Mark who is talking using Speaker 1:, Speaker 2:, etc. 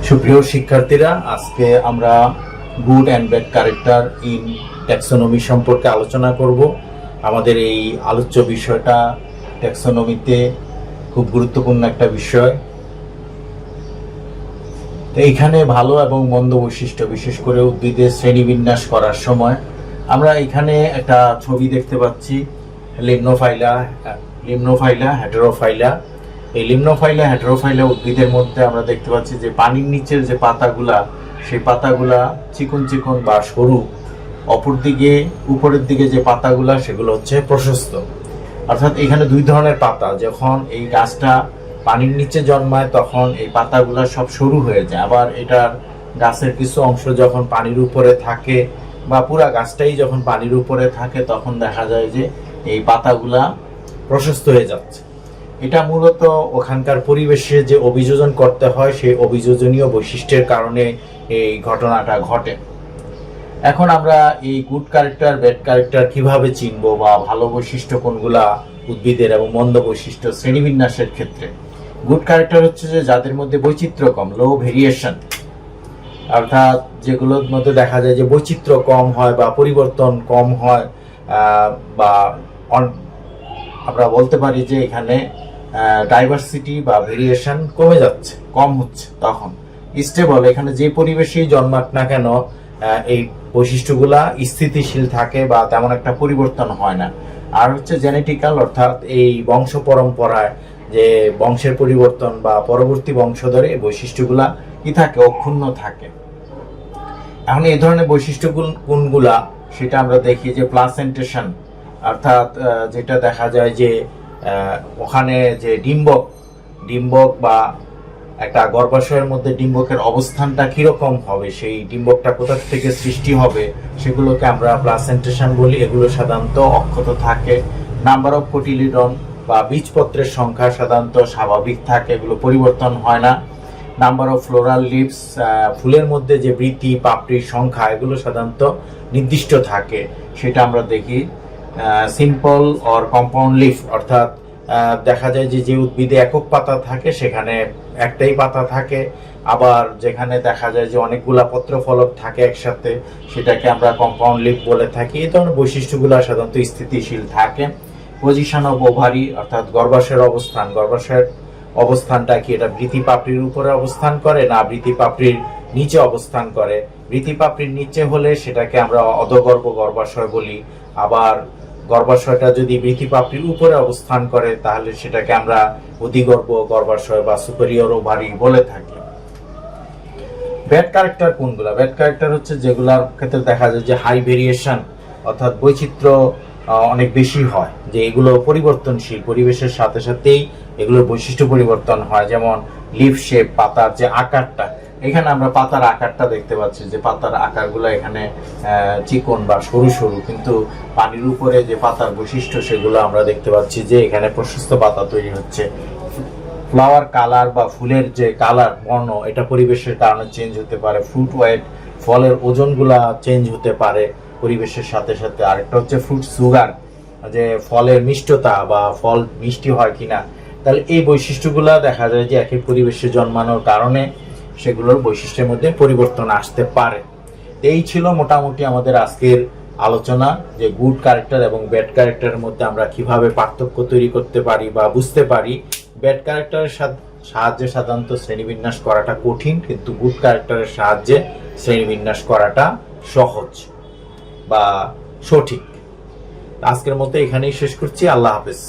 Speaker 1: সুপ্রিয় শিক্ষার্থীরা, আজকে আমরা good and bad character in taxonomy সম্পর্কে আলোচনা করব। আমাদের এই আলোচ্য বিষয়টা ট্যাক্সোনমিতে খুব গুরুত্বপূর্ণ একটা বিষয়। তো এইখানে ভালো এবং মন্দ বৈশিষ্ট্য, বিশেষ করে উদ্ভিদের শ্রেণীবিন্যাস করার সময় আমরা এখানে একটা ছবি দেখতে পাচ্ছি, লিমনোফাইলা হেটেরোফাইলা। এই লিমনোফাইলা হেটেরোফাইলা উদ্ভিদের মধ্যে আমরা দেখতে পাচ্ছি যে পানির নিচের যে পাতাগুলা, সেই পাতাগুলা চিকন চিকন বা সরু, অপরদিকে উপরের দিকে যে পাতাগুলা সেগুলো হচ্ছে প্রশস্ত। অর্থাৎ এখানে দুই ধরনের পাতা। যখন এই গাছটা পানির নিচে জন্মায় তখন এই পাতাগুলা সব সরু হয়ে যায়, আবার এটার গাছের কিছু অংশ যখন পানির উপরে থাকে বা পুরা গাছটাই যখন পানির উপরে থাকে তখন দেখা যায় যে এই পাতাগুলা প্রশস্ত হয়ে যাচ্ছে। এটা মূলত ওখানকার পরিবেশে যে অভিযোজন করতে হয় সেই অভিযোজনীয় বৈশিষ্ট্যের কারণে এই ঘটনাটা ঘটে। এখন আমরা এই গুড ক্যারেক্টার ব্যাড ক্যারেক্টার কিভাবে চিনবো বা ভালো বৈশিষ্ট্য কোনগুলা উদ্ভিদের এবং মন্দ বৈশিষ্ট্য শ্রেণীবিন্যাসের ক্ষেত্রে। গুড ক্যারেক্টার হচ্ছে যে যাদের মধ্যে বৈচিত্র্য কম, লো ভেরিয়েশন, অর্থাৎ যেগুলোর মধ্যে দেখা যায় যে বৈচিত্র্য কম হয় বা পরিবর্তন কম হয়, বা আমরা বলতে পারি যে এখানে ডাইভার্সিটি বা ভেরিয়েশন কমে যাচ্ছে, কম হচ্ছে। তখন স্টেবল, এখানে যে পরিবেশেই জন্মাক না কেন এই বৈশিষ্ট্যগুলা স্থিতিশীল থাকে বা তেমন একটা পরিবর্তন হয় না। আর হচ্ছে জেনেটিক্যাল, অর্থাৎ এই বংশ পরম্পরায় যে বংশের পরিবর্তন বা পরবর্তী বংশধরে এই বৈশিষ্ট্যগুলা কি থাকে, অক্ষুণ্ণ থাকে। এখন এই ধরনের বৈশিষ্ট্য কোনগুলা সেটা আমরা দেখি যে প্লাসেন্টেশন, অর্থাৎ যেটা দেখা যায় যে ওখানে যে ডিম্বক বা একটা গর্ভাশয়ের মধ্যে ডিম্বকের অবস্থানটা কিরকম হবে, সেই ডিম্বকটা কোথা থেকে সৃষ্টি হবে, সেগুলোকে আমরা প্লাসেন্টেশন বলি। এগুলো সাধারণত অক্ষত থাকে। নাম্বার অফ কোটিলিডন বা বীজপত্রের সংখ্যা সাধারণত স্বাভাবিক থাকে, এগুলো পরিবর্তন হয় না। নাম্বার অফ ফ্লোরাল লিভস, ফুলের মধ্যে যে বৃতি পাপড়ির সংখ্যা, এগুলো সাধারণত নির্দিষ্ট থাকে, সেটা আমরা দেখি। সিম্পল অর কম্পাউন্ড লিফ, অর্থাৎ দেখা যায় যে উদ্ভিদে একক পাতা থাকে সেখানে একটাই পাতা থাকে, আবার যেখানে দেখা যায় যে অনেকগুলা পত্র ফলক থাকে একসাথে সেটাকে আমরা কম্পাউন্ড লিফ বলে থাকি। এই ধরনের বৈশিষ্ট্যগুলো সাধারণত স্থিতিশীল থাকে। পজিশন অফ ওভারি, অর্থাৎ গর্ভাশয়ের অবস্থানটা কি, এটা বৃতি পাপড়ির উপরে অবস্থান করে না বৃতি পাপড়ির নিচে অবস্থান করে। বৃতি পাপড়ির নিচে হলে সেটাকে আমরা অধগর্ভ গর্ভাশয় বলি, আবার গর্ভাশয়টা যদি বৃতি পাপড়ির উপরে অবস্থান করে তাহলে সেটাকে আমরা অধিগর্ভ গর্ভাশয় বা সুপেরিয়র ওভারি বলে থাকি। ব্যাড ক্যারেক্টার কোনগুলা? ব্যাড ক্যারেক্টার হচ্ছে যেগুলার ক্ষেত্রে দেখা যায় যে হাই ভেরিয়েশন, অর্থাৎ বৈচিত্র্য অনেক বেশি হয়, যে এগুলো পরিবর্তনশীল, পরিবেশের সাথে সাথেই এগুলোর বৈশিষ্ট্য পরিবর্তন হয়। যেমন লিফ শেপ, পাতার যে আকারটা, এখানে আমরা পাতার আকারটা দেখতে পাচ্ছি যে পাতার আকারগুলো এখানে চিকন বা সরু সরু, কিন্তু পানির উপরে যে পাতার বৈশিষ্ট্য সেগুলো আমরা দেখতে পাচ্ছি যে এখানে প্রশস্ত পাতা তৈরি হচ্ছে। ফ্লাওয়ার কালার বা ফুলের যে কালার, বর্ণ, এটা পরিবেশের কারণে চেঞ্জ হতে পারে। ফ্রুট ওয়েট, ফলের ওজনগুলা চেঞ্জ হতে পারে পরিবেশের সাথে সাথে। আরেকটা হচ্ছে ফ্রুট সুগার, যে ফলের মিষ্টতা বা ফল মিষ্টি হয় কিনা। তাহলে এই বৈশিষ্ট্যগুলা দেখা যায় যে একই পরিবেশে জন্মানোর কারণে সেগুলোর বৈশিষ্ট্যের মধ্যে পরিবর্তন আসতে পারে। এই ছিল মোটামুটি আমাদের আজকের আলোচনা, যে গুড ক্যারেক্টার এবং ব্যাড ক্যারেক্টারের মধ্যে আমরা কিভাবে পার্থক্য তৈরি করতে পারি বা বুঝতে পারি। ব্যাড ক্যারেক্টারের সাহায্যে সাধারণত শ্রেণীবিন্যাস করাটা কঠিন, কিন্তু গুড ক্যারেক্টারের সাহায্যে শ্রেণীবিন্যাস করাটা সহজ বা সঠিক। আজকের মতো এখানেই শেষ করছি। আল্লাহ হাফেজ।